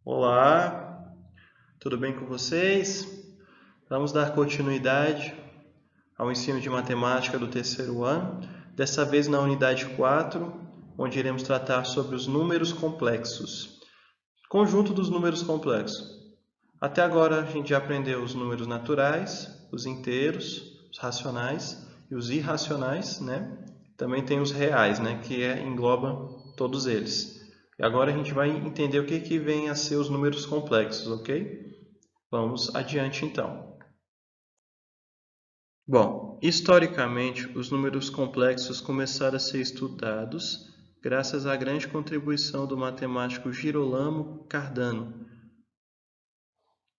Olá, tudo bem com vocês? Vamos dar continuidade ao ensino de matemática do terceiro ano, dessa vez na unidade 4, onde iremos tratar sobre os números complexos. Conjunto dos números complexos. Até agora a gente já aprendeu os números naturais, os inteiros, os racionais e os irracionais, né? Também tem os reais, né? Que engloba todos eles. E agora a gente vai entender o que vem a ser os números complexos, ok? Vamos adiante então. Bom, historicamente, os números complexos começaram a ser estudados graças à grande contribuição do matemático Girolamo Cardano.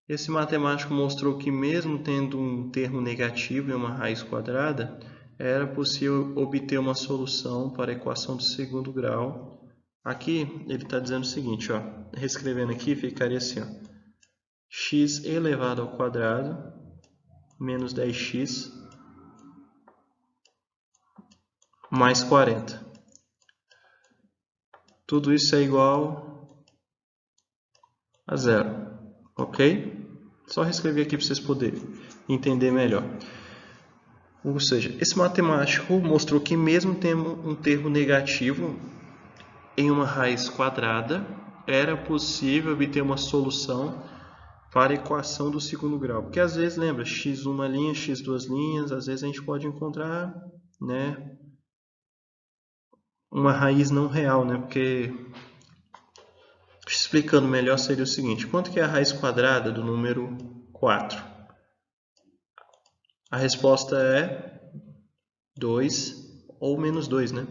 Esse matemático mostrou que, mesmo tendo um termo negativo e uma raiz quadrada, era possível obter uma solução para a equação do segundo grau. Aqui ele está dizendo o seguinte, ó, reescrevendo aqui ficaria assim, ó, x elevado ao quadrado menos 10x mais 40. Tudo isso é igual a zero, ok? Só reescrever aqui para vocês poderem entender melhor. Ou seja, esse matemático mostrou que mesmo tendo um termo negativo em uma raiz quadrada, era possível obter uma solução para a equação do segundo grau. Porque às vezes, lembra, x uma linha, x duas linhas, às vezes a gente pode encontrar, né, uma raiz não real, né? Porque, explicando melhor, seria o seguinte, quanto que é a raiz quadrada do número 4? A resposta é 2 ou menos 2, né?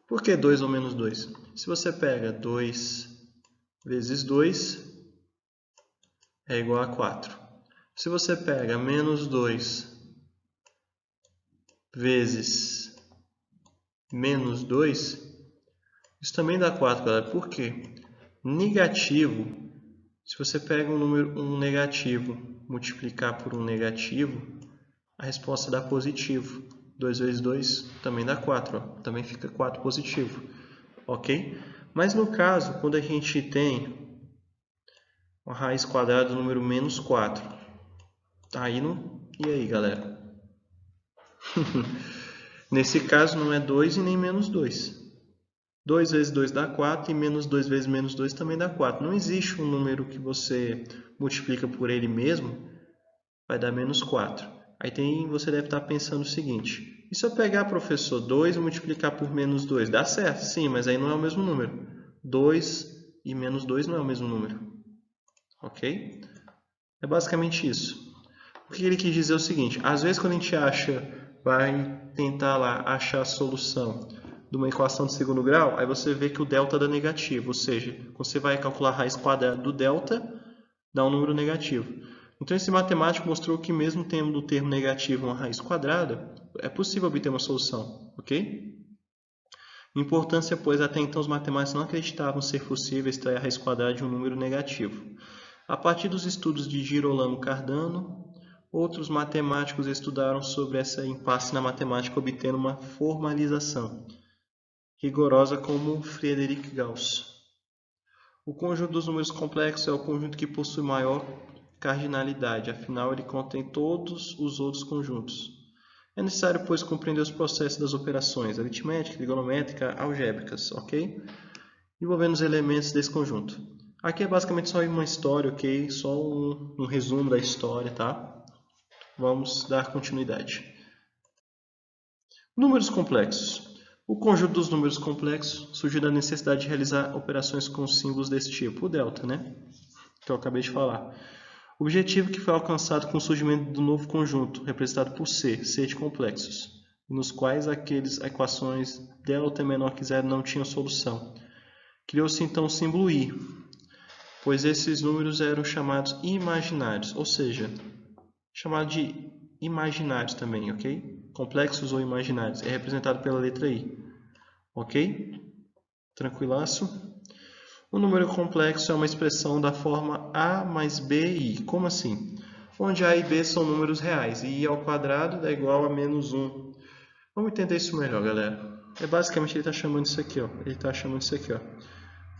Por que 2 ou menos 2? Se você pega 2 vezes 2, é igual a 4. Se você pega menos 2 vezes menos 2, isso também dá 4, galera. Por quê? Negativo, se você pega um negativo, multiplicar por um negativo, a resposta dá positivo. 2 vezes 2 também dá 4, ó. Também fica 4 positivo, ok? Mas no caso, quando a gente tem uma raiz quadrada do número menos 4, aí não... E aí, galera? Nesse caso não é 2 e nem menos 2. 2 vezes 2 dá 4 e menos 2 vezes menos 2 também dá 4. Não existe um número que você multiplica por ele mesmo, vai dar menos 4. Aí você deve estar pensando o seguinte, e se eu pegar, professor, 2 e multiplicar por menos 2? Dá certo? Sim, mas aí não é o mesmo número. 2 e menos 2 não é o mesmo número. Ok? É basicamente isso. O que ele quis dizer é o seguinte, às vezes quando a gente vai tentar lá achar a solução de uma equação de segundo grau, aí você vê que o delta dá negativo, ou seja, quando você vai calcular a raiz quadrada do delta, dá um número negativo. Então esse matemático mostrou que mesmo tendo o termo negativo uma raiz quadrada, é possível obter uma solução, ok? Importância, pois até então os matemáticos não acreditavam ser possível extrair a raiz quadrada de um número negativo. A partir dos estudos de Girolamo Cardano, outros matemáticos estudaram sobre essa impasse na matemática, obtendo uma formalização rigorosa como Friedrich Gauss. O conjunto dos números complexos é o conjunto que possui maior cardinalidade, afinal ele contém todos os outros conjuntos. É necessário, pois, compreender os processos das operações aritmética, trigonométrica, algébricas, ok? Envolvendo os elementos desse conjunto. Aqui é basicamente só uma história, ok? Só um resumo da história, tá? Vamos dar continuidade. Números complexos. O conjunto dos números complexos surgiu da necessidade de realizar operações com símbolos desse tipo, o delta, né? Que eu acabei de falar. O objetivo que foi alcançado com o surgimento do novo conjunto, representado por C de complexos, nos quais aquelas equações delta menor que zero não tinham solução. Criou-se então o símbolo I, pois esses números eram chamados imaginários, ou seja, chamado de imaginários também, ok? Complexos ou imaginários, é representado pela letra I, ok? Tranquilaço? O número complexo é uma expressão da forma A mais B I. Como assim? Onde A e B são números reais e I ao quadrado é igual a menos 1. Vamos entender isso melhor, galera. Basicamente ele está chamando isso aqui, ó. Ele está chamando isso aqui, ó.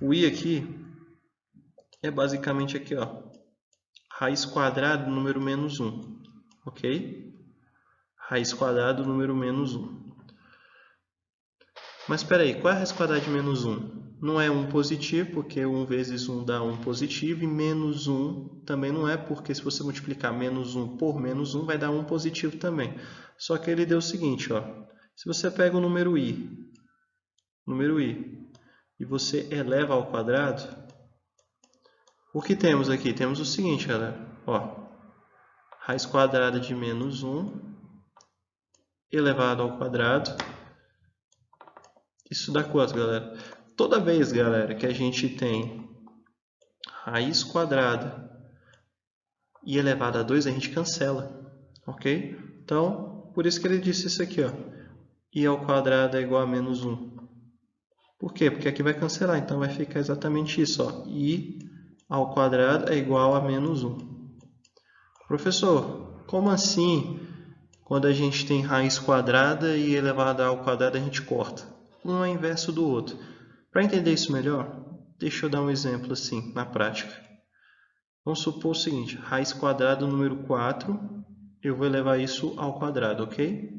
O I aqui é basicamente aqui, ó, raiz quadrada do número menos 1, ok? Raiz quadrada do número menos 1. Mas espera aí, qual é a raiz quadrada de menos 1? Não é 1 positivo, porque 1 vezes 1 dá 1 positivo, e menos 1 também não é, porque se você multiplicar menos 1 por menos 1, vai dar 1 positivo também. Só que ele deu o seguinte, ó, se você pega o número i, e você eleva ao quadrado, o que temos aqui? Temos o seguinte, galera, ó, raiz quadrada de menos 1 elevado ao quadrado. Isso dá quanto, galera? Toda vez, galera, que a gente tem raiz quadrada e elevado a 2, a gente cancela, ok? Então, por isso que ele disse isso aqui, ó, i ao quadrado é igual a menos 1. Por quê? Porque aqui vai cancelar, então vai ficar exatamente isso, ó, i ao quadrado é igual a menos 1. Professor, como assim, quando a gente tem raiz quadrada e elevada ao quadrado, a gente corta? Um é inverso do outro. Para entender isso melhor, deixa eu dar um exemplo assim, na prática. Vamos supor o seguinte, raiz quadrada do número 4, eu vou elevar isso ao quadrado, ok?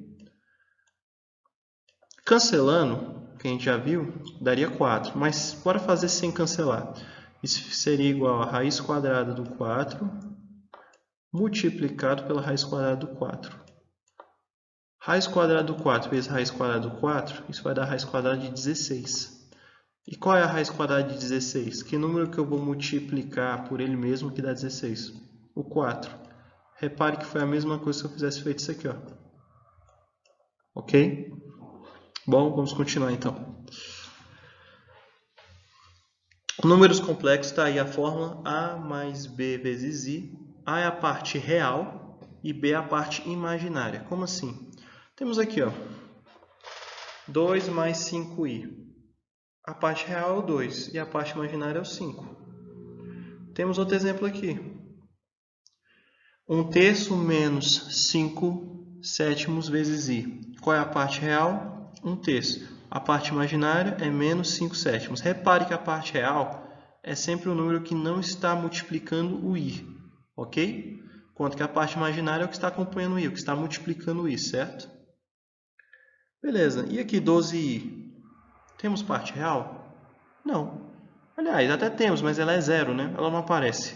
Cancelando, que a gente já viu, daria 4, mas bora fazer sem cancelar. Isso seria igual a raiz quadrada do 4 multiplicado pela raiz quadrada do 4. Raiz quadrada do 4 vezes raiz quadrada do 4, isso vai dar raiz quadrada de 16. E qual é a raiz quadrada de 16? Que número que eu vou multiplicar por ele mesmo que dá 16? O 4. Repare que foi a mesma coisa se eu fizesse feito isso aqui, ó. Ok? Bom, vamos continuar então. Números complexos, está aí a fórmula a mais b vezes i. A é a parte real e b é a parte imaginária. Como assim? Temos aqui, ó, 2 mais 5i. A parte real é o 2 e a parte imaginária é o 5. Temos outro exemplo aqui. 1 terço menos 5 sétimos vezes i. Qual é a parte real? 1 terço. A parte imaginária é menos 5 sétimos. Repare que a parte real é sempre o número que não está multiplicando o i, ok? Enquanto que a parte imaginária é o que está acompanhando o i, o que está multiplicando o i, certo? Beleza, e aqui 12i? Temos parte real? Não. Aliás, até temos, mas ela é zero, né? Ela não aparece.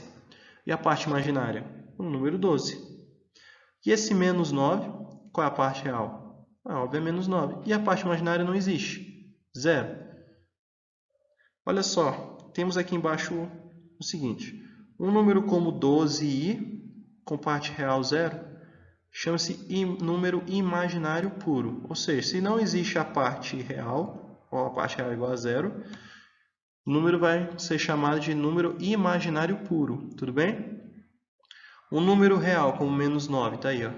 E a parte imaginária? O número 12. E esse menos 9, qual é a parte real? Óbvio, é menos 9. E a parte imaginária não existe. Zero. Olha só, temos aqui embaixo o seguinte. Um número como 12i, com parte real zero, chama-se número imaginário puro. Ou seja, se não existe a parte real, ou a parte real é igual a zero, o número vai ser chamado de número imaginário puro. Tudo bem? Um número real, como menos 9, está aí, ó,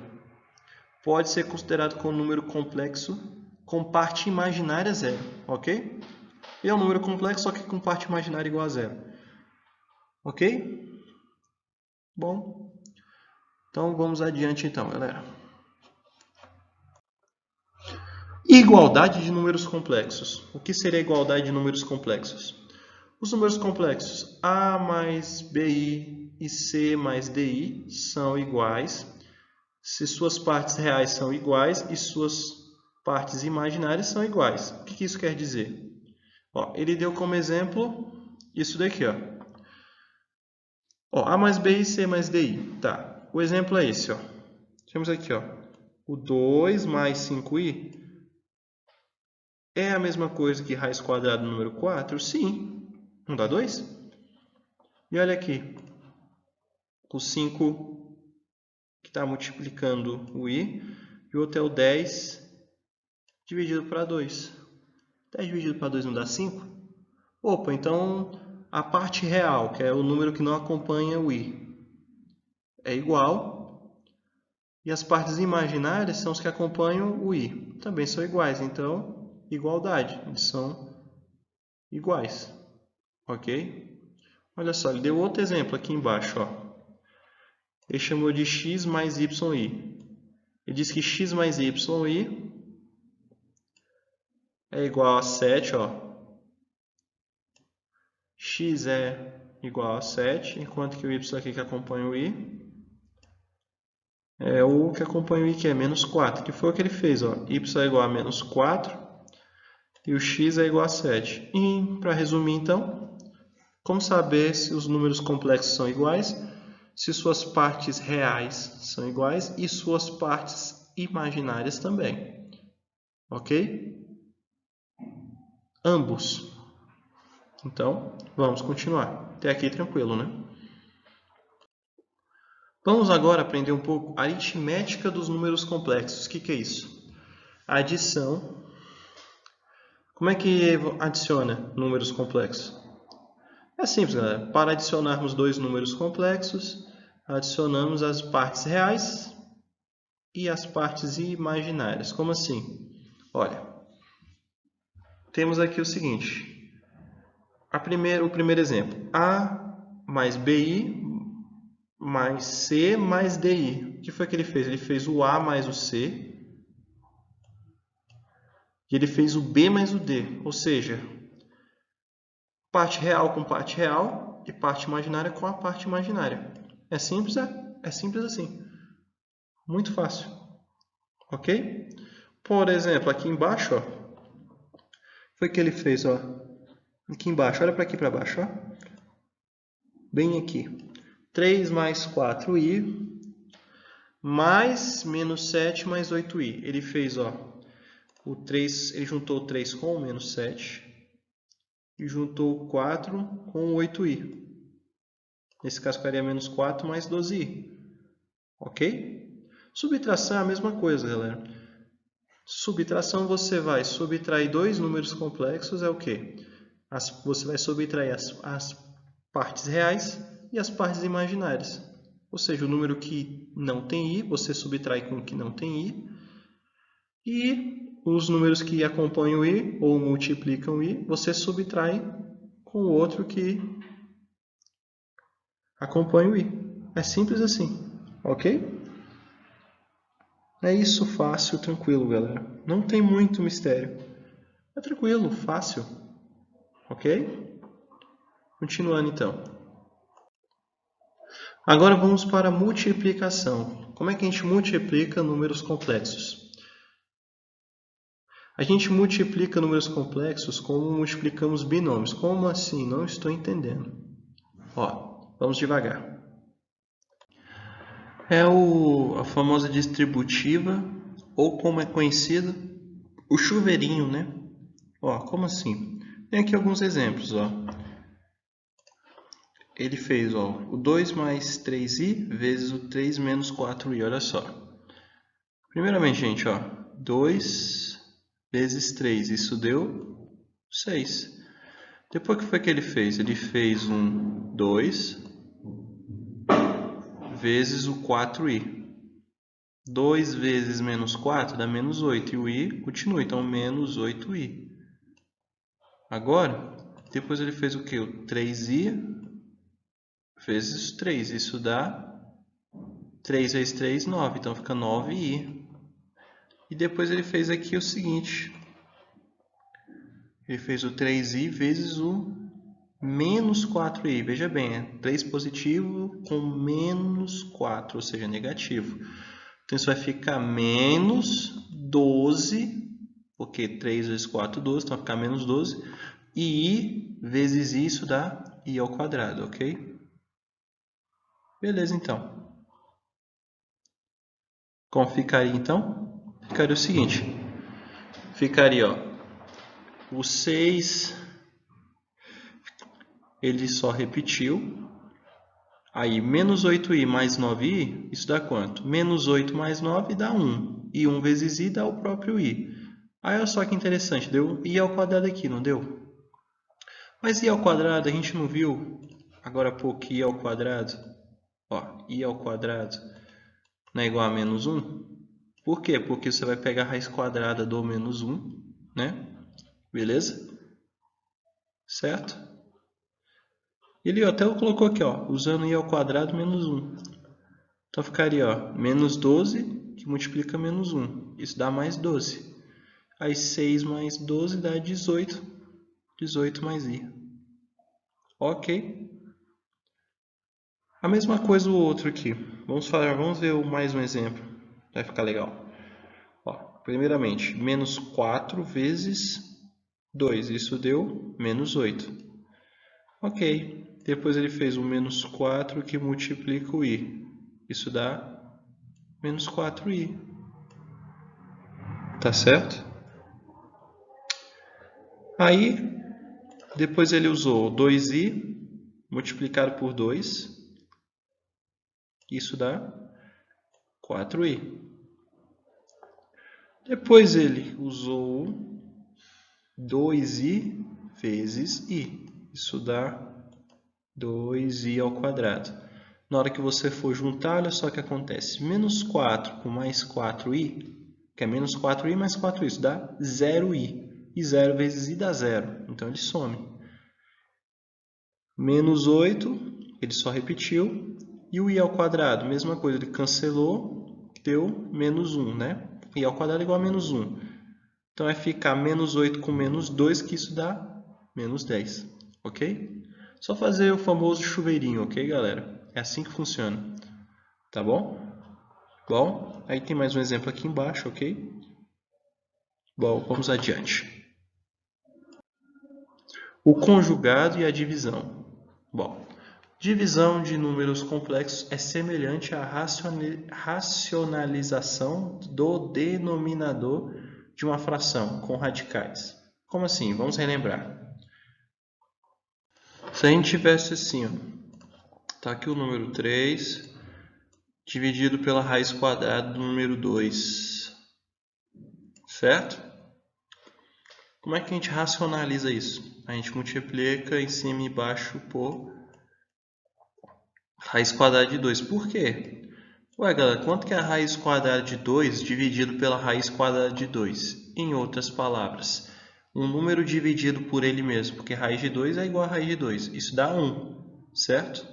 pode ser considerado como um número complexo com parte imaginária zero, ok? E é um número complexo, só que com parte imaginária igual a zero. Ok? Bom, então vamos adiante então, galera. Igualdade de números complexos. O que seria a igualdade de números complexos? Os números complexos a mais bi e c mais di são iguais se suas partes reais são iguais e suas partes imaginárias são iguais. O que isso quer dizer? Ó, ele deu como exemplo isso daqui, ó. Ó, a mais b e c mais di. Tá. O exemplo é esse, ó. Temos aqui, ó, o 2 mais 5i é a mesma coisa que raiz quadrada do número 4? Sim. Não dá 2? E olha aqui, o 5 que está multiplicando o i, e o outro é o 10 dividido para 2. 10 dividido para 2 não dá 5? Opa, então a parte real, que é o número que não acompanha o i, é igual. E as partes imaginárias são os que acompanham o i. Também são iguais, então, igualdade. Eles são iguais. Ok? Olha só, ele deu outro exemplo aqui embaixo, ó. Ele chamou de x mais yi. Ele diz que x mais yi é igual a 7, ó. X é igual a 7, enquanto que o y aqui que acompanha o i é o que acompanha o i, que é menos 4, que foi o que ele fez. Ó. Y é igual a menos 4 e o x é igual a 7. E, para resumir, então, como saber se os números complexos são iguais? Se suas partes reais são iguais e suas partes imaginárias também. Ok? Ambos. Então, vamos continuar. Até aqui tranquilo, né? Vamos agora aprender um pouco a aritmética dos números complexos. O que é isso? Adição. Como é que adiciona números complexos? É simples, galera. Para adicionarmos dois números complexos, adicionamos as partes reais e as partes imaginárias. Como assim? Olha, temos aqui o seguinte. O primeiro exemplo. A mais BI mais C mais DI. O que foi que ele fez? Ele fez o A mais o C e ele fez o B mais o D. Ou seja, parte real com parte real e parte imaginária com a parte imaginária. É simples? É simples assim. Muito fácil. Ok? Por exemplo, aqui embaixo, ó, foi que ele fez, ó. Aqui embaixo, olha para aqui para baixo, ó. Bem aqui. 3 mais 4i mais menos 7 mais 8i. Ele fez, ó, o 3, ele juntou o 3 com o menos 7 e juntou o 4 com o 8i. Nesse caso, ficaria menos 4 mais 12i. Ok? Subtração é a mesma coisa, galera. Subtração, você vai subtrair dois números complexos, é o quê? Você vai subtrair as partes reais e as partes imaginárias. Ou seja, o número que não tem i, você subtrai com o que não tem i. E os números que acompanham o i ou multiplicam o i, você subtrai com o outro que acompanha o i. É simples assim, ok? É isso, fácil, tranquilo, galera. Não tem muito mistério. É tranquilo, fácil, ok? Continuando então. Agora vamos para a multiplicação. Como é que a gente multiplica números complexos? A gente multiplica números complexos como multiplicamos binômios. Como assim? Não estou entendendo. Ó, vamos devagar. É a famosa distributiva, ou como é conhecido, o chuveirinho, né? Ó, como assim? Tem aqui alguns exemplos, ó. Ele fez, ó, o 2 mais 3i vezes o 3 menos 4i, olha só. Primeiramente, gente, ó, 2 vezes 3, isso deu 6. Depois, o que foi que ele fez? Ele fez um 2 vezes o 4i. 2 vezes menos 4 dá menos 8, e o i continua, então menos 8i. Agora, depois ele fez o que? O 3i vezes 3, isso dá 3 vezes 3, 9, então fica 9i. E depois ele fez aqui o seguinte, ele fez o 3i vezes o menos 4i, veja bem, é 3 positivo com menos 4, ou seja, negativo. Então isso vai ficar menos 12, porque 3 vezes 4, 12, então vai ficar menos 12, e i vezes isso dá i ao quadrado, ok? Beleza, então. Como ficaria, então? Ficaria o seguinte. Ficaria, ó, o 6, ele só repetiu. Aí, menos 8i mais 9i, isso dá quanto? Menos 8 mais 9 dá 1. E 1 vezes i dá o próprio i. Aí, olha só que interessante, deu i ao quadrado aqui, não deu? Mas i ao quadrado, a gente não viu agora há pouco i ao quadrado? Ó, i ao quadrado não é igual a menos 1? Por quê? Porque você vai pegar a raiz quadrada do menos 1, né? Beleza? Certo? Ele até colocou aqui, ó, usando i ao quadrado menos 1. Então ficaria, ó, menos 12, que multiplica menos 1. Isso dá mais 12. Aí 6 mais 12 dá 18. 18 mais i. Ok? A mesma coisa o outro aqui. Vamos ver mais um exemplo. Vai ficar legal. Ó, primeiramente, menos 4 vezes 2. Isso deu menos 8. Ok. Depois ele fez o menos 4 que multiplica o i. Isso dá menos 4i. Tá certo? Aí, depois ele usou 2i multiplicado por 2. Isso dá 4i. Depois ele usou 2i vezes i. Isso dá 2i ao quadrado. Na hora que você for juntar, olha só o que acontece. Menos 4 com mais 4i, que é menos 4i mais 4i, isso dá 0i. E 0 vezes i dá 0. Então ele some. Menos 8, ele só repetiu. E o i ao quadrado, mesma coisa, ele cancelou, deu menos 1, né? I ao quadrado é igual a menos 1. Então vai ficar menos 8 com menos 2, que isso dá menos 10. Ok? Só fazer o famoso chuveirinho, ok, galera? É assim que funciona. Tá bom? Bom, aí tem mais um exemplo aqui embaixo, ok? Bom, vamos adiante. O conjugado e a divisão. Bom, divisão de números complexos é semelhante à racionalização do denominador de uma fração com radicais. Como assim? Vamos relembrar. Se a gente tivesse assim, ó, tá aqui o número 3 dividido pela raiz quadrada do número 2, certo? Como é que a gente racionaliza isso? A gente multiplica em cima e embaixo por raiz quadrada de 2. Por quê? Ué, galera, quanto que é a raiz quadrada de 2 dividido pela raiz quadrada de 2? Em outras palavras, um número dividido por ele mesmo, porque raiz de 2 é igual a raiz de 2. Isso dá 1, certo?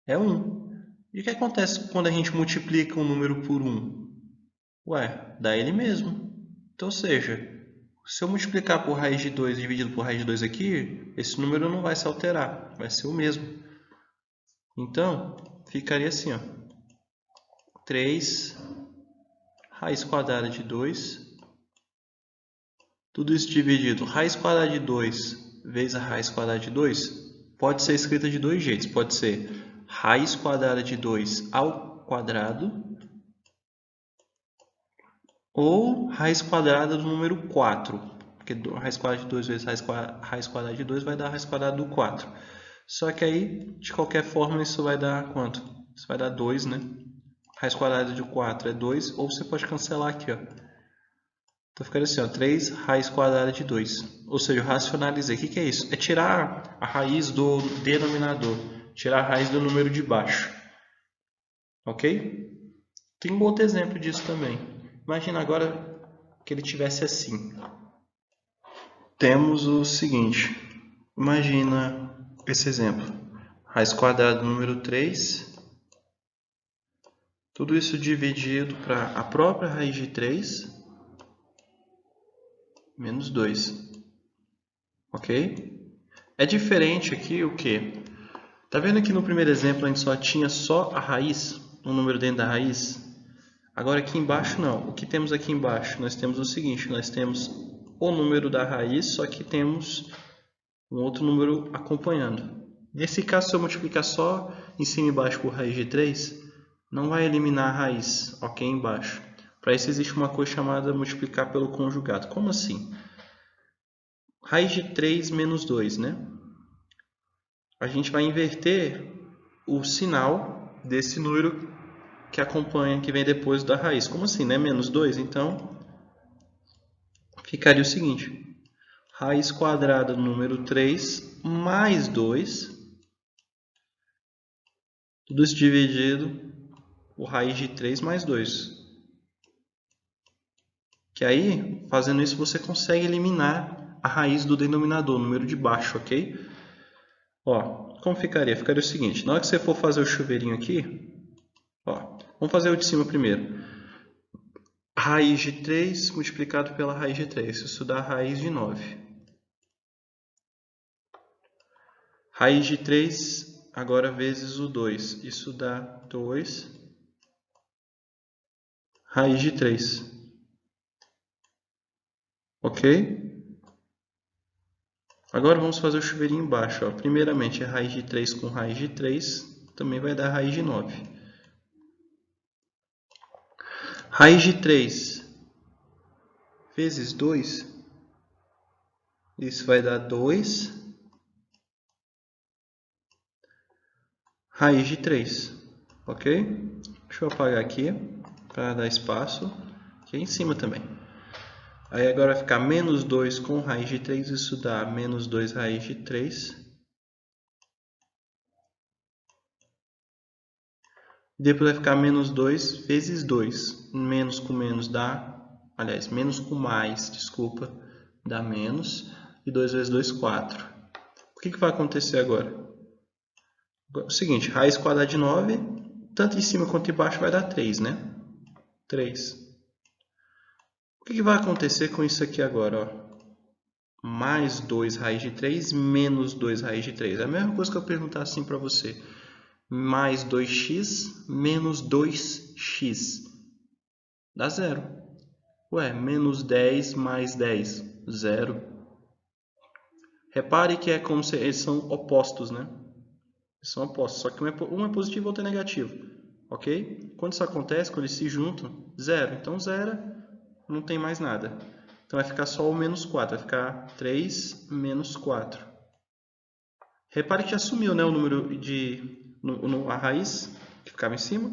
É 1. E o que acontece quando a gente multiplica um número por 1? Ué, dá ele mesmo. Então, ou seja, se eu multiplicar por raiz de 2 dividido por raiz de 2 aqui, esse número não vai se alterar, vai ser o mesmo. Então, ficaria assim, ó. 3 raiz quadrada de 2, tudo isso dividido. Raiz quadrada de 2 vezes a raiz quadrada de 2 pode ser escrita de dois jeitos. Pode ser raiz quadrada de 2 ao quadrado ou raiz quadrada do número 4. Porque raiz quadrada de 2 vezes raiz quadrada de 2 vai dar raiz quadrada do 4. Só que aí, de qualquer forma, isso vai dar quanto? Isso vai dar 2, né? Raiz quadrada de 4 é 2, ou você pode cancelar aqui, ó. Então ficaria assim, ó, 3 raiz quadrada de 2. Ou seja, eu racionalizei. O que é isso? É tirar a raiz do denominador. Tirar a raiz do número de baixo. Ok? Tem um outro exemplo disso também. Imagina agora que ele tivesse assim. Temos o seguinte. Imagina esse exemplo. Raiz quadrada do número 3. Tudo isso dividido para a própria raiz de 3 menos 2. Ok? É diferente aqui o que? Tá vendo que no primeiro exemplo a gente só tinha só a raiz, um número dentro da raiz? Agora aqui embaixo não. O que temos aqui embaixo? Nós temos o seguinte, nós temos o número da raiz, só que temos um outro número acompanhando. Nesse caso, se eu multiplicar só em cima e embaixo por raiz de 3, não vai eliminar a raiz, ok, embaixo. Para isso existe uma coisa chamada multiplicar pelo conjugado. Como assim? Raiz de 3 menos 2, né? A gente vai inverter o sinal desse número que acompanha, que vem depois da raiz. Como assim, né? Menos 2, então ficaria o seguinte. Raiz quadrada do número 3 mais 2, tudo isso dividido por raiz de 3 mais 2. Que aí, fazendo isso, você consegue eliminar a raiz do denominador, o número de baixo, ok? Ó, como ficaria? Ficaria o seguinte, na hora que você for fazer o chuveirinho aqui, ó, vamos fazer o de cima primeiro. Raiz de 3 multiplicado pela raiz de 3, isso dá raiz de 9. Raiz de 3, agora vezes o 2. Isso dá 2 raiz de 3. Ok? Agora vamos fazer o chuveirinho embaixo. Ó. Primeiramente, é raiz de 3 com raiz de 3. Também vai dar raiz de 9. Raiz de 3 vezes 2. Isso vai dar 2 raiz de 3. Ok? Deixa eu apagar aqui para dar espaço. Aqui em cima também. Aí agora vai ficar menos 2 com raiz de 3. Isso dá menos 2 raiz de 3. Depois vai ficar menos 2 vezes 2. Menos com menos dá... Aliás, menos com mais, desculpa, dá menos. E 2 vezes 2, 4. O que vai acontecer agora? É o seguinte, raiz quadrada de 9, tanto em cima quanto embaixo vai dar 3, né? 3. O que vai acontecer com isso aqui agora? Ó? Mais 2 raiz de 3 menos 2 raiz de 3. É a mesma coisa que eu perguntar assim para você. Mais 2x menos 2x. Dá 0. Ué, menos 10 mais 10. 0. Repare que é como se eles são opostos, né? Eles são opostos, só que um é positivo e outro é negativo. Ok? Quando isso acontece, quando eles se juntam, 0. Então 0 não tem mais nada. Então vai ficar só o menos 4. Vai ficar 3 menos 4. Repare que já sumiu, né, o número de... a raiz, que ficava em cima.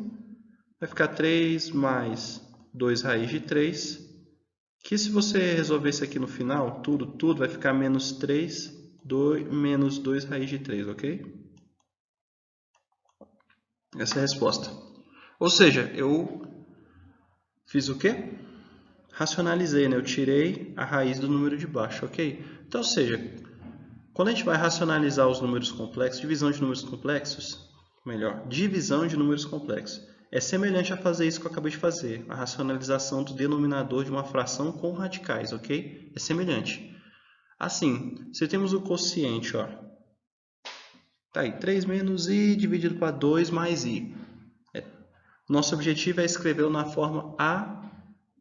Vai ficar 3 mais 2 raiz de 3. Que se você resolver isso aqui no final, tudo, vai ficar menos 3, 2, menos 2 raiz de 3, ok? Essa é a resposta. Ou seja, eu fiz o quê? Racionalizei, né? Eu tirei a raiz do número de baixo, ok? Então, ou seja, quando a gente vai racionalizar os números complexos, divisão de números complexos, é semelhante a fazer isso que eu acabei de fazer, a racionalização do denominador de uma fração com radicais, ok? É semelhante. Assim, se temos o quociente, ó, tá aí, 3 menos i dividido para 2 mais i. Nosso objetivo é escrevê-lo na forma a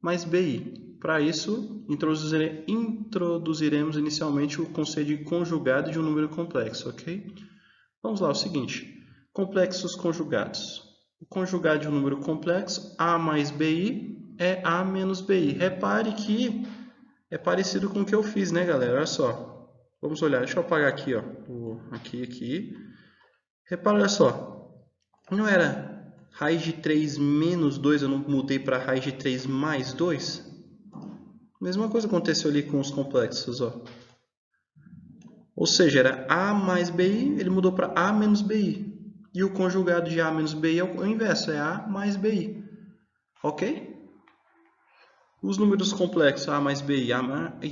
mais bi. Para isso, introduziremos inicialmente o conceito de conjugado de um número complexo, ok? Vamos lá, o seguinte, complexos conjugados. O conjugado de um número complexo, a mais bi, é a menos bi. Repare que é parecido com o que eu fiz, né, galera? Olha só. Vamos olhar, deixa eu apagar aqui, ó. Aqui. Repara, olha só. Não era raiz de 3 menos 2, eu não mudei para raiz de 3 mais 2? Mesma coisa aconteceu ali com os complexos, ó. Ou seja, era a mais bi, ele mudou para a menos bi. E o conjugado de a menos bi é o inverso, é a mais bi. Ok? Os números complexos a mais bi e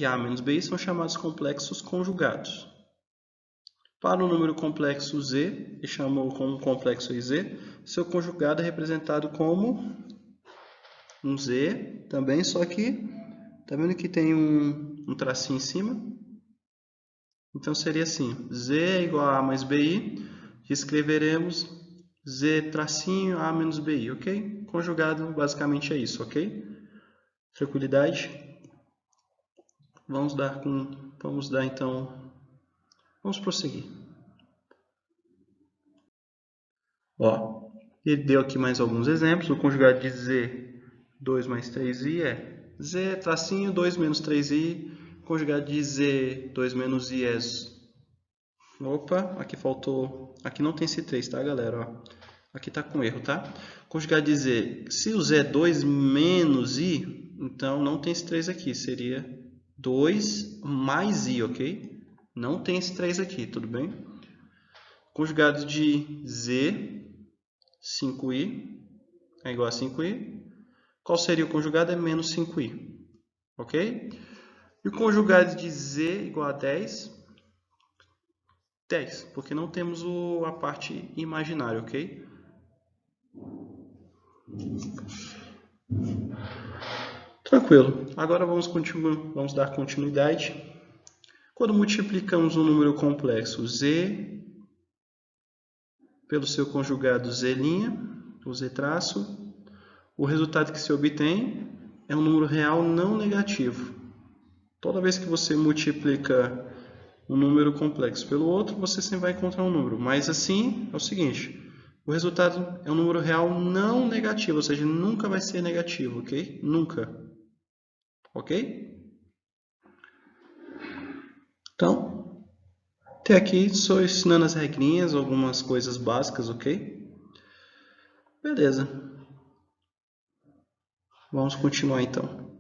a menos bi são chamados complexos conjugados. Para o número complexo z, que chamou como complexo z, seu conjugado é representado como um z também, só que, tá vendo que tem um tracinho em cima? Então seria assim, z é igual a mais bi, escreveremos z tracinho a menos bi, ok? Conjugado basicamente é isso, ok? Tranquilidade? Vamos prosseguir. Ó, ele deu aqui mais alguns exemplos. O conjugado de z, 2 mais 3i é z tracinho 2 menos 3i. Conjugado de z, 2 menos i é... Opa, aqui faltou... Aqui não tem esse 3, tá, galera? Ó, aqui tá com erro, tá? Conjugado de z, se o z é 2 menos i, então não tem esse 3 aqui. Seria 2 mais i, ok? Não tem esse 3 aqui, tudo bem? Conjugado de z, 5i, é igual a 5i. Qual seria o conjugado? É menos 5i, ok? E o conjugado de z igual a 10, 10, porque não temos a parte imaginária, ok? Tranquilo. Agora vamos dar continuidade. Quando multiplicamos um número complexo z pelo seu conjugado z', o z', o resultado que se obtém é um número real não negativo. Toda vez que você multiplica um número complexo pelo outro, você sempre vai encontrar um número. Mas assim, é o seguinte, o resultado é um número real não negativo, ou seja, nunca vai ser negativo, ok? Nunca. Ok? Então, até aqui estou ensinando as regrinhas, algumas coisas básicas, ok? Beleza. Vamos continuar então.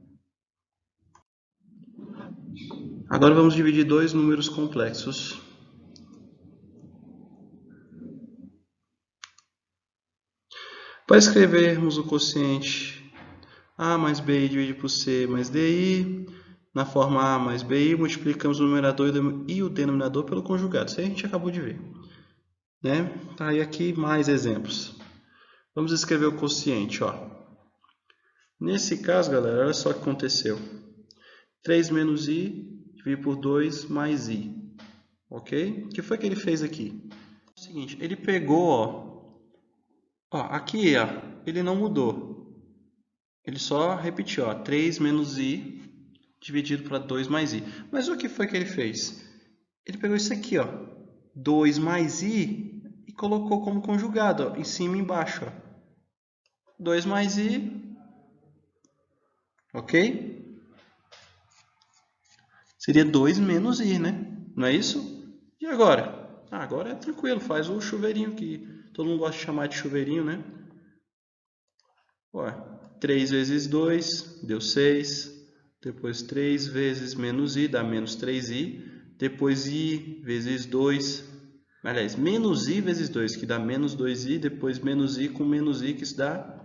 Agora vamos dividir dois números complexos. Para escrevermos o quociente A mais BI dividido por C mais DI, na forma A mais BI, multiplicamos o numerador e o denominador pelo conjugado. Isso aí a gente acabou de ver. Né? Tá, e aqui mais exemplos. Vamos escrever o quociente. Ó. Nesse caso, galera, olha só o que aconteceu. 3 menos I dividido por 2 mais I. Ok? O que foi que ele fez aqui? É o seguinte, ele pegou, aqui ele não mudou. Ele só repetiu, 3 menos I dividido para 2 mais I. Mas o que foi que ele fez? Ele pegou isso aqui, 2 mais I, e colocou como conjugado, em cima e embaixo. 2 mais I, ok? Seria 2 menos I, né? Não é isso? E agora? Agora é tranquilo, faz o chuveirinho, que todo mundo gosta de chamar de chuveirinho, né? 3 vezes 2 deu 6. Depois 3 vezes menos I dá menos 3I. Depois I vezes 2. Aliás, menos I vezes 2, que dá menos 2I. Depois menos I com menos I, que isso dá...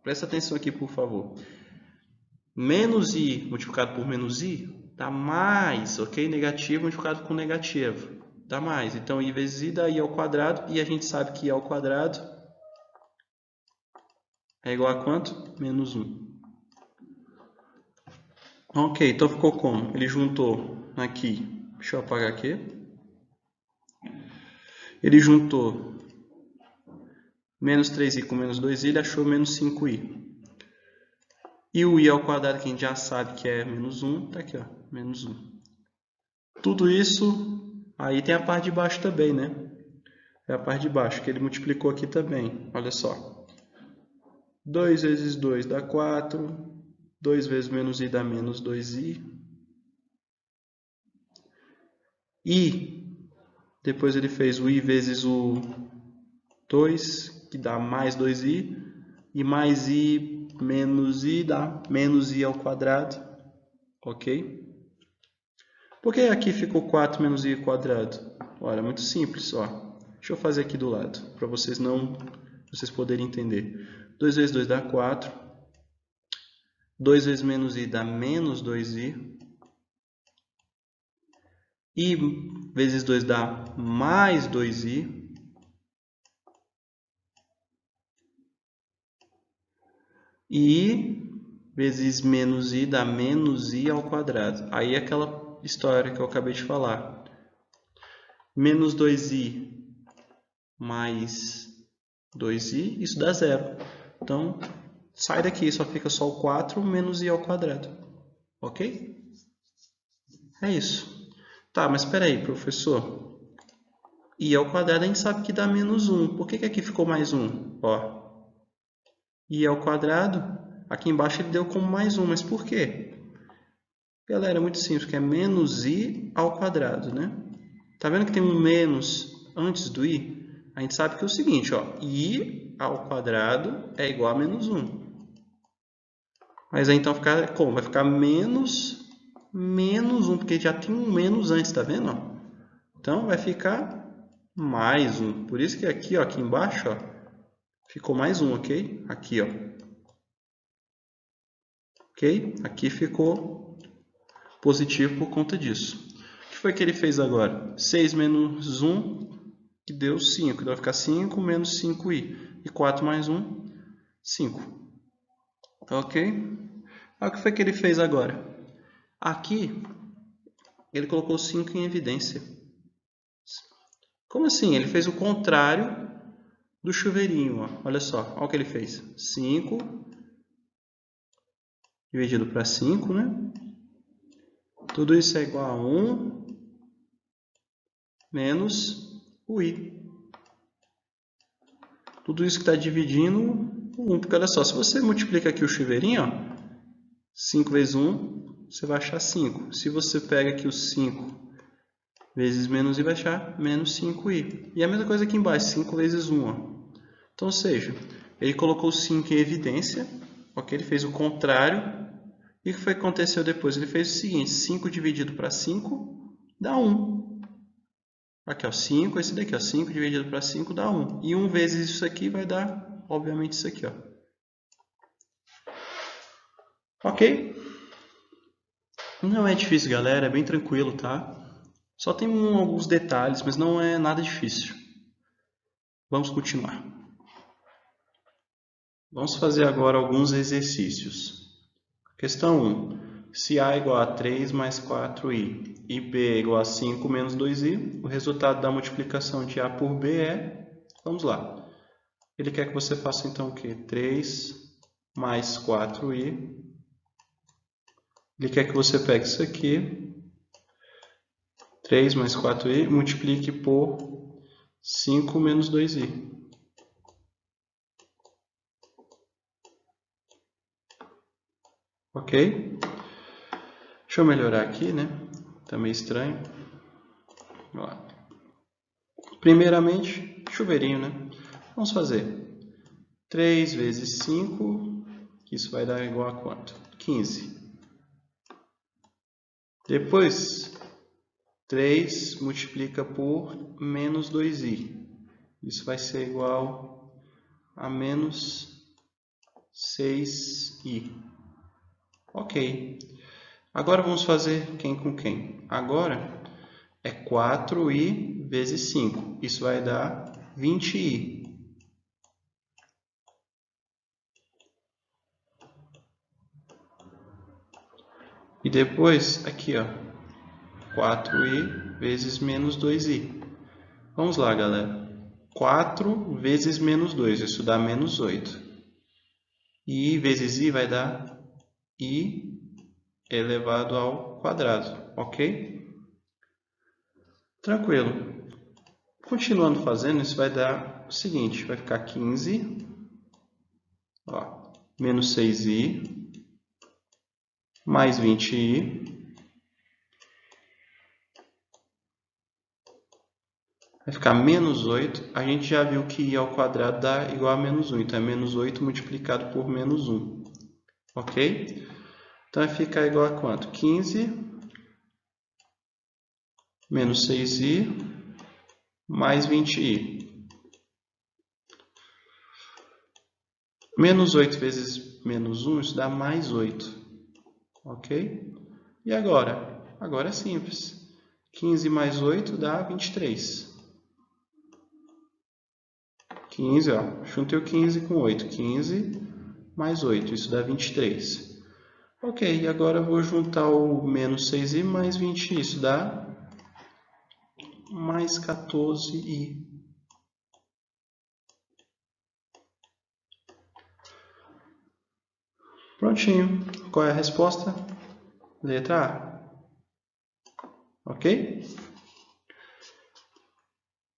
Presta atenção aqui, por favor. Menos I multiplicado por menos I dá mais, ok? Negativo multiplicado com negativo. Dá mais. Então, I vezes I dá I ao quadrado. E a gente sabe que I ao quadrado é igual a quanto? Menos 1. Ok, então ficou como? Ele juntou aqui. Deixa eu apagar aqui. Ele juntou menos 3i com menos 2i, ele achou menos 5i. E o i ao quadrado, que a gente já sabe que é menos 1, tá aqui, menos 1. Tudo isso, aí tem a parte de baixo também, né? É a parte de baixo, que ele multiplicou aqui também. Olha só. 2 vezes 2 dá 4. 2 vezes menos i dá menos 2i. E depois ele fez o i vezes o 2, que dá mais 2i. E mais i menos i dá menos i ao quadrado. Ok? Por que aqui ficou 4 menos i ao quadrado? Olha, muito simples. Deixa eu fazer aqui do lado, para vocês poderem entender. 2 vezes 2 dá 4. 2 vezes menos i dá menos 2i. I vezes 2 dá mais 2i. E vezes menos i dá menos i ao quadrado. Aí é aquela história que eu acabei de falar. Menos 2i mais 2i, isso dá zero. Então, sai daqui, só fica só o 4 menos i ao quadrado. Ok? É isso. Tá, mas espera aí, professor. I ao quadrado a gente sabe que dá menos 1. Por que aqui ficou mais 1? I ao quadrado, aqui embaixo ele deu como mais 1, mas por quê? Galera, é muito simples, que é menos i ao quadrado, né? Tá vendo que tem um menos antes do i? A gente sabe que é o seguinte, i ao quadrado é igual a menos 1. Mas aí então ficar como? Vai ficar menos 1, porque já tem um menos antes, tá vendo? Então vai ficar mais 1. Por isso que aqui, aqui embaixo, ficou mais 1, ok? Aqui, ok? Aqui ficou positivo por conta disso. O que foi que ele fez agora? 6 menos 1, que deu 5. Então vai ficar 5 menos 5i. E 4 mais 1, 5. Ok? Olha o que foi que ele fez agora. Aqui, ele colocou 5 em evidência. Como assim? Ele fez o contrário do chuveirinho, ó. Olha só, olha o que ele fez. 5 dividido para 5, né? Tudo isso é igual a 1 menos o i. Tudo isso que está dividindo por 1, porque olha só, se você multiplica aqui o chuveirinho, ó, 5 vezes 1, você vai achar 5. Se você pega aqui o 5 vezes menos i, vai achar menos 5i. E a mesma coisa aqui embaixo, 5 vezes 1. Ó. Então, ou seja, ele colocou 5 em evidência, ok? Ele fez o contrário. E o que foi que aconteceu depois? Ele fez o seguinte, 5 dividido para 5 dá 1. Aqui, ó, 5, esse daqui, ó, 5 dividido para 5 dá 1. E 1 vezes isso aqui vai dar, obviamente, isso aqui, ó. Ok? Não é difícil, galera, é bem tranquilo, tá? Só tem alguns detalhes, mas não é nada difícil. Vamos continuar. Vamos fazer agora alguns exercícios. Questão 1. Se A é igual a 3 mais 4i e B é igual a 5 menos 2i, o resultado da multiplicação de A por B é... Vamos lá. Ele quer que você faça então o quê? 3 mais 4i. Ele quer que você pegue isso aqui, 3 mais 4i, multiplique por 5 menos 2i. Ok? Deixa eu melhorar aqui, né? Tá meio estranho. Vamos lá. Primeiramente, chuveirinho, né? Vamos fazer 3 vezes 5, isso vai dar igual a quanto? 15. Depois, 3 multiplica por menos 2i. Isso vai ser igual a menos 6i. Ok. Agora vamos fazer quem com quem? Agora é 4i vezes 5. Isso vai dar 20i. E depois, aqui, ó, 4i vezes menos 2i. Vamos lá, galera. 4 vezes menos 2, isso dá menos 8. E i vezes i vai dar i elevado ao quadrado, ok? Tranquilo. Continuando fazendo, isso vai dar o seguinte, vai ficar 15, ó, menos 6i, mais 20i, vai ficar menos 8. A gente já viu que i ao quadrado dá igual a menos 1, então é menos 8 multiplicado por menos 1, ok? Então vai ficar igual a quanto? 15 menos 6i mais 20i. Menos 8 vezes menos 1, isso dá mais 8. Ok? E agora? Agora é simples. 15 mais 8 dá 23. 15, ó. Juntei o 15 com 8. 15 mais 8, isso dá 23. Ok, e agora eu vou juntar o menos 6i mais 20i. Isso dá mais 14i. Prontinho. Qual é a resposta? Letra A. Ok?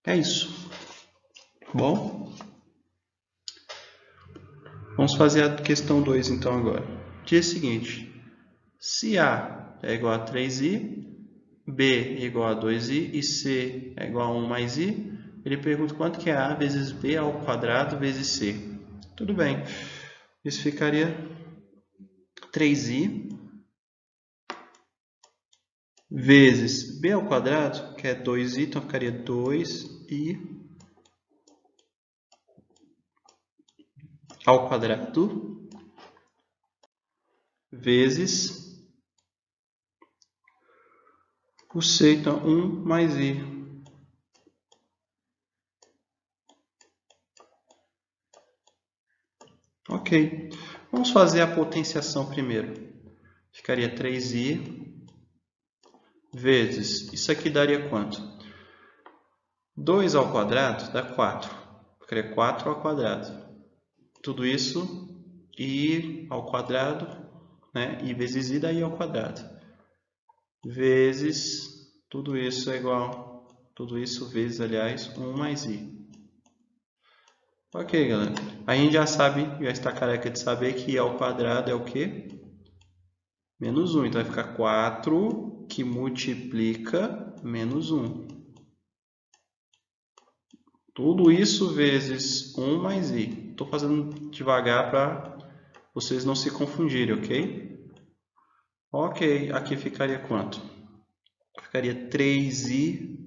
É isso. Bom, vamos fazer a questão 2 então agora. Dia seguinte, se A é igual a 3i, B é igual a 2i e C é igual a 1 mais i, ele pergunta quanto que é A vezes B ao quadrado vezes C. Tudo bem, isso ficaria 3i vezes B ao quadrado, que é 2i, então ficaria 2i ao quadrado vezes o C, então 1 mais i. Ok, vamos fazer a potenciação primeiro. Ficaria 3i vezes, isso aqui daria quanto? 2 ao quadrado dá 4. Ficaria 4 ao quadrado. Tudo isso i ao quadrado, né? I vezes i dá i ao quadrado. Vezes, tudo isso é igual, tudo isso vezes, aliás, 1 mais i. Ok, galera. A gente já sabe, já está careca de saber que i ao quadrado é o quê? Menos 1. Então vai ficar 4 que multiplica menos 1. Tudo isso vezes 1 mais i. Estou fazendo devagar para vocês não se confundirem, ok? Ok, aqui ficaria quanto? Ficaria 3i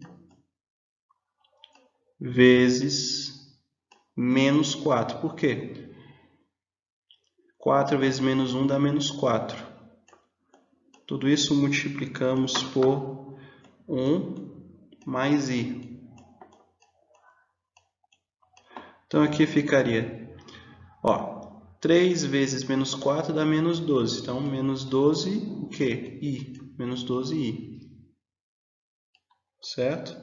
vezes menos 4. Por quê? 4 vezes menos 1 dá menos 4. Tudo isso multiplicamos por 1 mais i. Então aqui ficaria, ó, 3 vezes menos 4 dá menos 12. Então, menos 12, o quê? I. Menos 12i. Certo?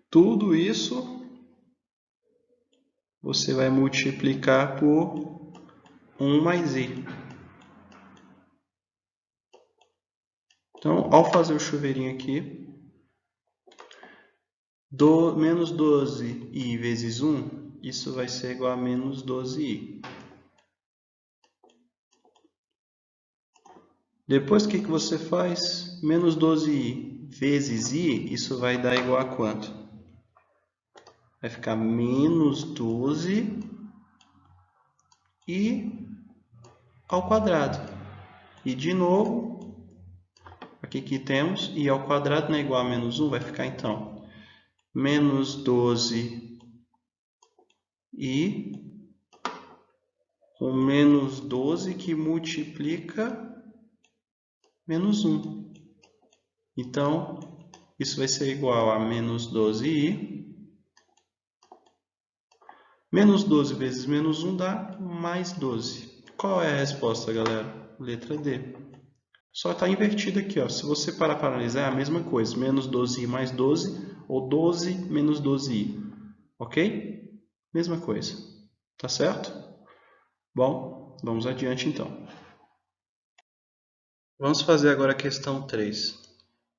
Tudo isso você vai multiplicar por 1 mais i. Então, ao fazer o chuveirinho aqui, menos 12i vezes 1, isso vai ser igual a menos 12i. Depois, o que você faz? Menos 12i vezes i, isso vai dar igual a quanto? Vai ficar menos 12i ao quadrado. E de novo, aqui que temos i ao quadrado não é igual a menos 1, vai ficar então menos 12i com menos 12 que multiplica menos 1. Então, isso vai ser igual a menos 12i. Menos 12 vezes menos 1 dá mais 12. Qual é a resposta, galera? Letra D. Só está invertido aqui, ó. Se você parar para analisar, é a mesma coisa. Menos 12i mais 12 ou 12 menos 12i. Ok? Mesma coisa. Tá certo? Bom, vamos adiante então. Vamos fazer agora a questão 3.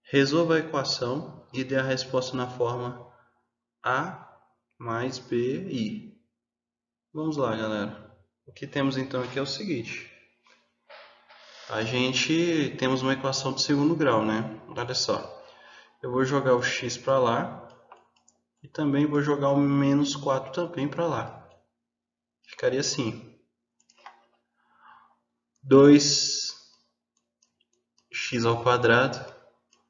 Resolva a equação e dê a resposta na forma A mais BI. Vamos lá, galera. O que temos então aqui é o seguinte. Temos uma equação de segundo grau, né? Olha só. Eu vou jogar o x para lá e também vou jogar o menos 4 também para lá. Ficaria assim. 2x ao quadrado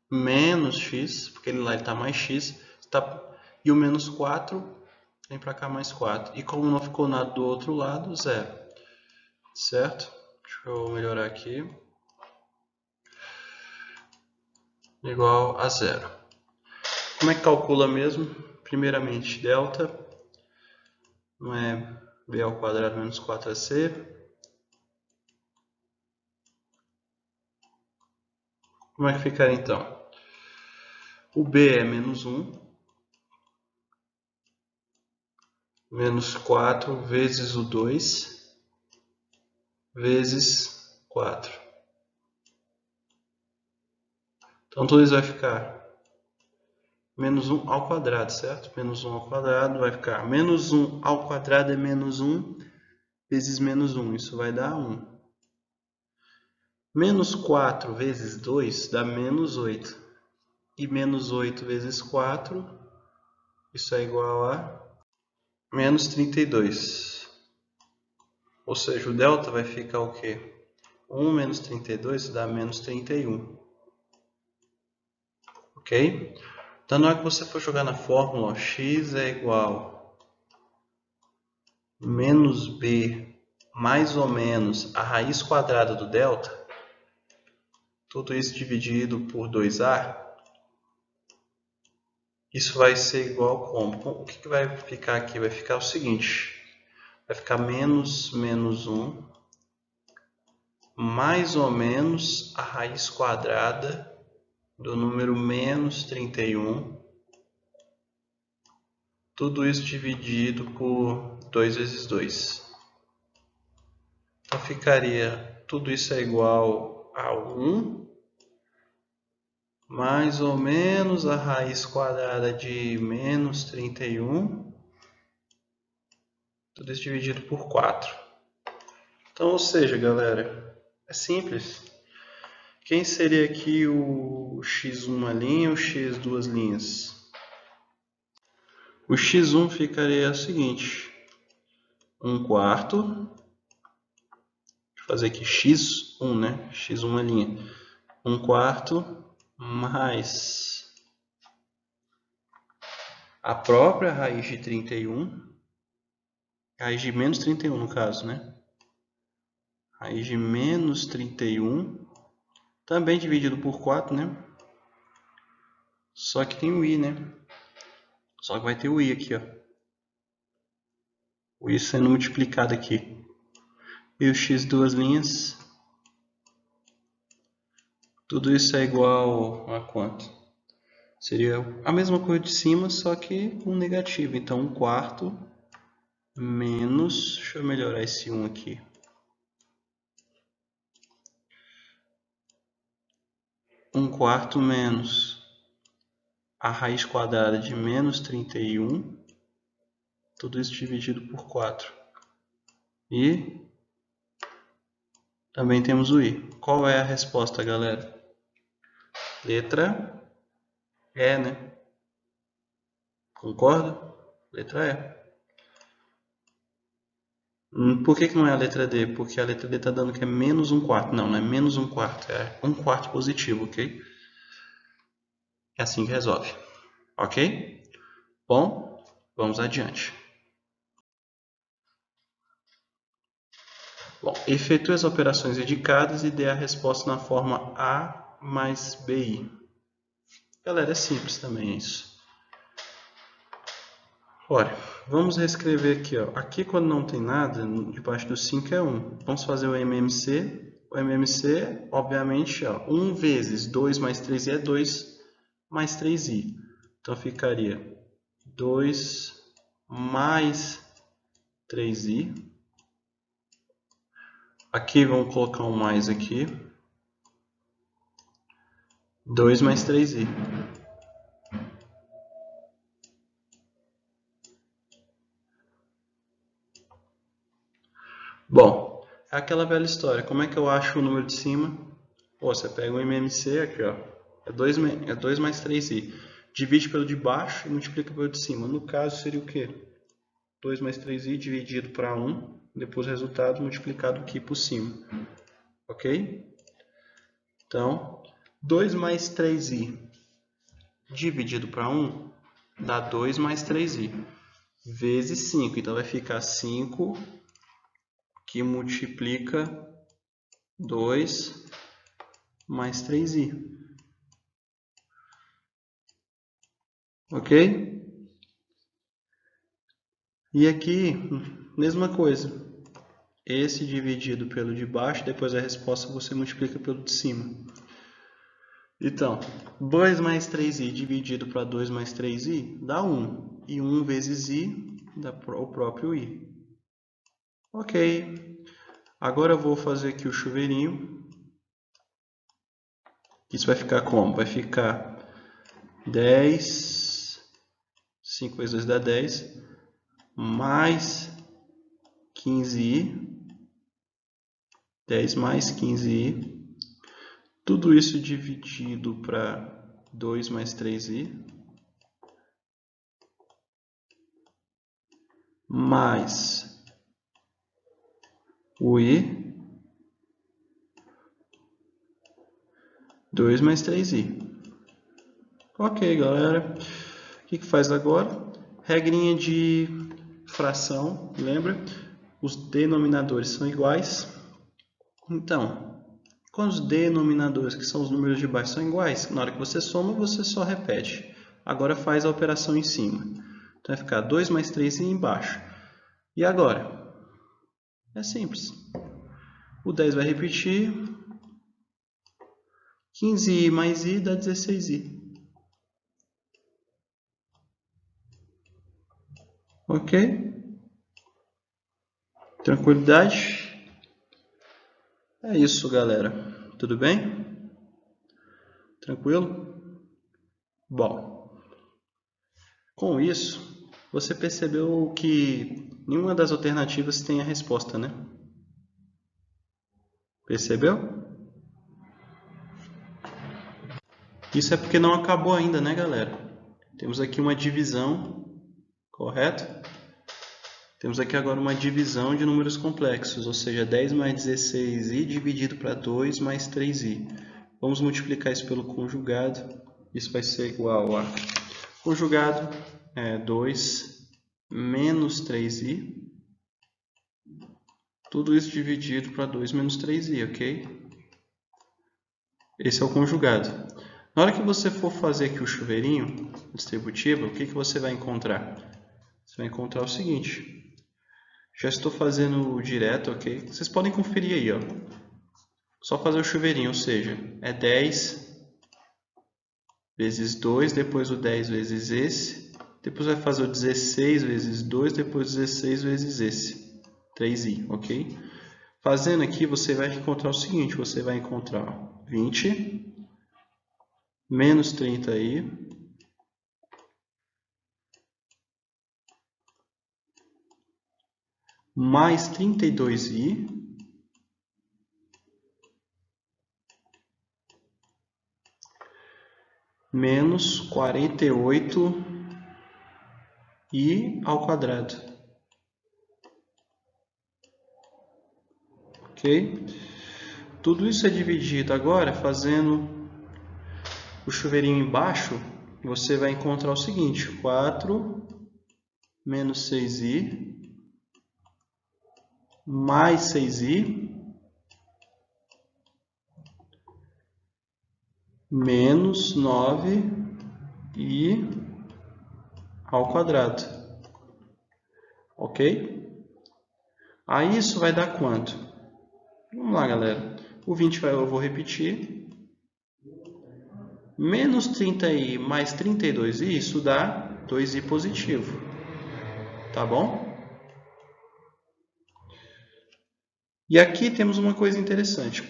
menos x, porque ele lá está mais x, e o menos 4 vem para cá mais 4. E como não ficou nada do outro lado, zero. Certo? Deixa eu melhorar aqui. Igual a zero. Como é que calcula mesmo? Primeiramente, delta não é b ao quadrado menos 4ac. Como é que ficaria então? O b é menos 1, menos 4 vezes o 2, vezes 4. Então, tudo isso vai ficar menos 1 ao quadrado, certo? Menos 1 ao quadrado vai ficar menos 1 ao quadrado é menos 1 vezes menos 1. Isso vai dar 1. Menos 4 vezes 2 dá menos 8. E menos 8 vezes 4, isso é igual a menos 32. Ou seja, o delta vai ficar o quê? 1 menos 32 dá menos 31. Ok? Então, na hora que você for jogar na fórmula, ó, x é igual a menos b mais ou menos a raiz quadrada do delta, tudo isso dividido por 2a, isso vai ser igual como? O que vai ficar aqui? Vai ficar o seguinte, vai ficar menos 1 mais ou menos a raiz quadrada do número menos 31 Tudo isso dividido por 2 vezes 2. Então ficaria, tudo isso é igual a 1, mais ou menos a raiz quadrada de menos 31. Tudo isso dividido por 4. Então, ou seja, galera, é simples. Quem seria aqui o x1 uma linha e o x duas linhas? O x1 ficaria o seguinte, 1/4, deixa eu fazer aqui x1, né? x1 uma linha, 1/4 mais a própria raiz de 31, raiz de menos 31 no caso, né? Raiz de menos 31, também dividido por 4, né? Só que tem o i, né? Só que vai ter o i aqui, ó. O i sendo multiplicado aqui. E o x duas linhas. Tudo isso é igual a quanto? Seria a mesma coisa de cima, só que com negativo. Então, 1/4 menos... Deixa eu melhorar esse 1 aqui. 1/4 menos a raiz quadrada de menos 31. Tudo isso dividido por 4. E também temos o i. Qual é a resposta, galera? Letra E, né? Concorda? Letra E. Por que não é a letra D? Porque a letra D está dando que é menos 1/4. Não, não é menos 1/4. É 1/4 positivo, ok? É assim que resolve. Ok? Bom, vamos adiante. Bom, efetue as operações indicadas e dê a resposta na forma A mais BI. Galera, é simples também isso. Olha, vamos reescrever aqui, ó. Aqui quando não tem nada, debaixo do 5 é 1. Vamos fazer o MMC. O MMC, obviamente, ó, 1 vezes 2 mais 3i é 2 mais 3i. Então ficaria 2 mais 3i. Aqui vamos colocar um mais aqui. 2 mais 3i. Bom, é aquela velha história. Como é que eu acho o número de cima? Pô, você pega o MMC aqui, ó. É 2 mais 3i. Divide pelo de baixo e multiplica pelo de cima. No caso, seria o quê? 2 mais 3i dividido para 1. Depois o resultado multiplicado aqui por cima. Ok? Então, 2 mais 3i dividido para 1 dá 2 mais 3i. Vezes 5. Então, vai ficar 5 que multiplica 2 mais 3i. Ok? E aqui, mesma coisa. Esse dividido pelo de baixo, depois a resposta você multiplica pelo de cima. Então, 2 mais 3i dividido para 2 mais 3i dá 1. E 1 vezes i dá o próprio i. Ok. Agora eu vou fazer aqui o chuveirinho. Isso vai ficar como? Vai ficar 10, 5 vezes 2 dá 10, mais 15i, 10 mais 15i, tudo isso dividido para 2 mais 3i, mais o i, 2 mais 3i. Ok, galera. O que faz agora? Regrinha de fração, lembra? Os denominadores são iguais. Então, quando os denominadores, que são os números de baixo, são iguais, na hora que você soma, você só repete. Agora faz a operação em cima. Então vai ficar 2 mais 3i embaixo. E agora? É simples. O 10 vai repetir. 15i mais i dá 16i. Ok? Tranquilidade? É isso, galera. Tudo bem? Tranquilo? Bom, com isso, você percebeu que nenhuma das alternativas tem a resposta, né? Percebeu? Isso é porque não acabou ainda, né, galera? Temos aqui uma divisão, correto? Temos aqui agora uma divisão de números complexos, ou seja, 10 mais 16i dividido para 2 mais 3i. Vamos multiplicar isso pelo conjugado. Isso vai ser igual a conjugado 2 menos 3i. Tudo isso dividido para 2 menos 3i, ok? Esse é o conjugado. Na hora que você for fazer aqui o chuveirinho distributivo, o que você vai encontrar? Você vai encontrar o seguinte. Já estou fazendo direto, ok? Vocês podem conferir aí, ó. Só fazer o chuveirinho, ou seja, é 10 vezes 2, depois o 10 vezes esse, depois vai fazer o 16 vezes 2, depois 16 vezes esse, 3i, ok? Fazendo aqui, você vai encontrar o seguinte, você vai encontrar 20 menos 30i mais 32i menos 48i ao quadrado. Ok? Tudo isso é dividido agora fazendo o chuveirinho embaixo. Você vai encontrar o seguinte, 4 menos 6i mais 6i menos 9i ao quadrado. Ok? Aí isso vai dar quanto? Vamos lá, galera. O 20 eu vou repetir. Menos 30i mais 32i, isso dá 2i positivo. Tá bom? E aqui temos uma coisa interessante.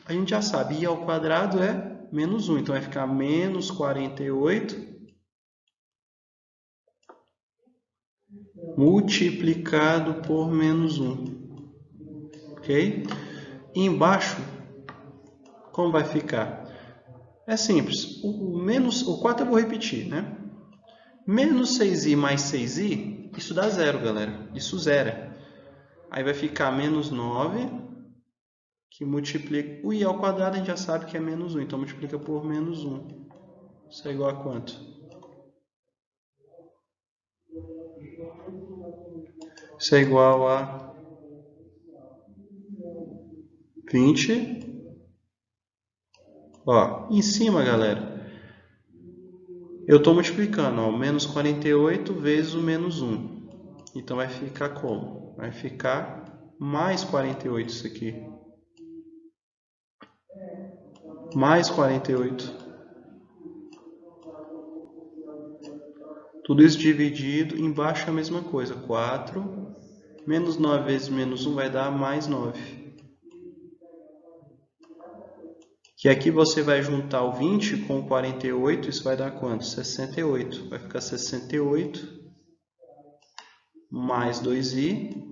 A gente já sabe, i ao quadrado é menos 1. Então vai ficar menos 48 multiplicado por menos 1. Ok? E embaixo, como vai ficar? É simples. O 4 eu vou repetir, né? Menos 6i mais 6i, isso dá zero, galera. Isso zera. Aí vai ficar menos 9, que multiplica... O i ao quadrado a gente já sabe que é menos 1, então multiplica por menos 1. Isso é igual a quanto? Isso é igual a 20. Ó, em cima, galera, eu estou multiplicando, ó, menos 48 vezes o menos 1. Então vai ficar como? Vai ficar mais 48 isso aqui. Mais 48. Tudo isso dividido, embaixo é a mesma coisa. 4 menos 9 vezes menos 1 vai dar mais 9. Que aqui você vai juntar o 20 com o 48, isso vai dar quanto? 68. Vai ficar 68 mais 2i.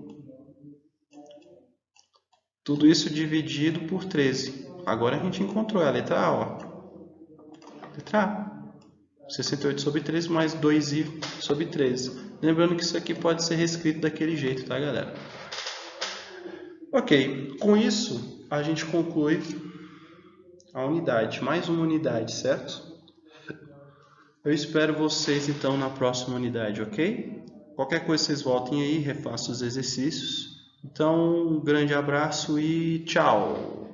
Tudo isso dividido por 13. Agora a gente encontrou a letra A, ó. Letra A. 68 sobre 13 mais 2i sobre 13. Lembrando que isso aqui pode ser reescrito daquele jeito, tá, galera? Ok, com isso a gente conclui a unidade, mais uma unidade, certo? Eu espero vocês então na próxima unidade, ok? Qualquer coisa vocês voltem aí, refaçam os exercícios. Então, um grande abraço e tchau!